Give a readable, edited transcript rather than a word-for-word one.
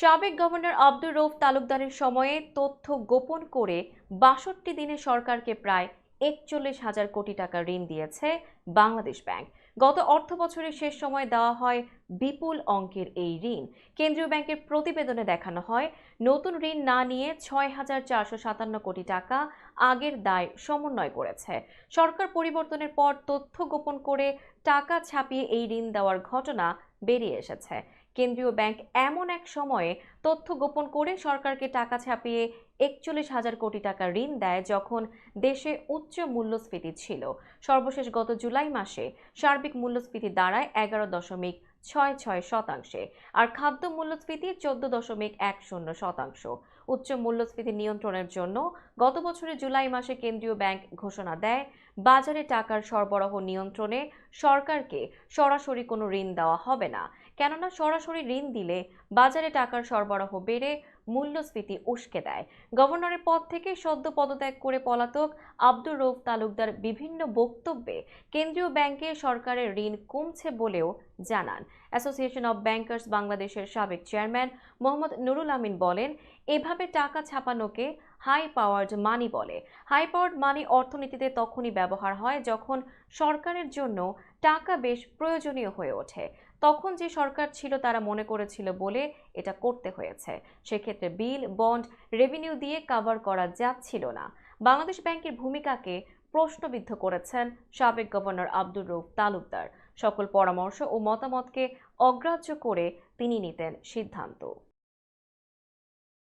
সাবেক গভর্নর আব্দুর রউফ তালুকদারের সময়ে তথ্য গোপন করে ৬২ দিনে সরকারকে প্রায় ৪১,০০০ কোটি টাকা ঋণ দিয়েছে বাংলাদেশ ব্যাংক। গত অর্থবছরের শেষ সময় দেওয়া হয় বিপুল অঙ্কের এই ঋণ। কেন্দ্রীয় ব্যাংকের প্রতিবেদনে দেখানো হয়, নতুন ঋণ না নিয়ে ৬,৪৫৭ কোটি টাকা আগের দায় সমন্বয় করেছে। সরকার পরিবর্তনের পর তথ্য গোপন করে টাকা ছাপিয়ে এই ঋণ দেওয়ার ঘটনা বেরিয়ে এসেছে। কেন্দ্রীয় ব্যাংক এমন এক সময়ে তথ্য গোপন করে সরকারকে টাকা ছাপিয়ে ৪১,০০০ কোটি টাকা ঋণ দেয় যখন দেশে উচ্চ মূল্যস্ফীতি ছিল। সর্বশেষ গত জুলাই মাসে সার্বিক মূল্যস্ফীতি দাঁড়ায় ১১.৬৬%, আর খাদ্য মূল্যস্ফীতি ১৪.১০%। উচ্চ মূল্যস্ফীতি নিয়ন্ত্রণের জন্য গত বছরের জুলাই মাসে কেন্দ্রীয় ব্যাংক ঘোষণা দেয়, বাজারে টাকার সরবরাহ নিয়ন্ত্রণে সরকারকে সরাসরি কোনো ঋণ দেওয়া হবে না। কেননা সরাসরি ঋণ দিলে বাজারে টাকার সরবরাহ বেড়ে মূল্যস্ফীতি উস্কে দেয়। গভর্নরের পদ থেকে সদ্য পদত্যাগ করে পলাতক আব্দুর রউফ তালুকদার বিভিন্ন বক্তব্যে কেন্দ্রীয় ব্যাংকে সরকারের ঋণ কমছে বলেও জানান। অ্যাসোসিয়েশন অব ব্যাংকার্স বাংলাদেশের সাবেক চেয়ারম্যান মোহাম্মদ নুরুল আমিন বলেন, এভাবে টাকা ছাপানোকে হাই পাওয়ার্ড মানি বলে। হাই পাওয়ার্ড মানি অর্থনীতিতে তখনই ব্যবহার হয় যখন সরকারের জন্য টাকা বেশ প্রয়োজনীয় হয়ে ওঠে। তখন যে সরকার ছিল তারা মনে করেছিল বলে এটা করতে হয়েছে। সেক্ষেত্রে বিল, বন্ড, রেভিনিউ দিয়ে কভার করা যাচ্ছিল না। বাংলাদেশ ব্যাংকের ভূমিকাকে প্রশ্নবিদ্ধ করেছেন সাবেক গভর্নর আব্দুর রউফ তালুকদার। সকল পরামর্শ ও মতামতকে অগ্রাহ্য করে তিনি নিতেন সিদ্ধান্ত।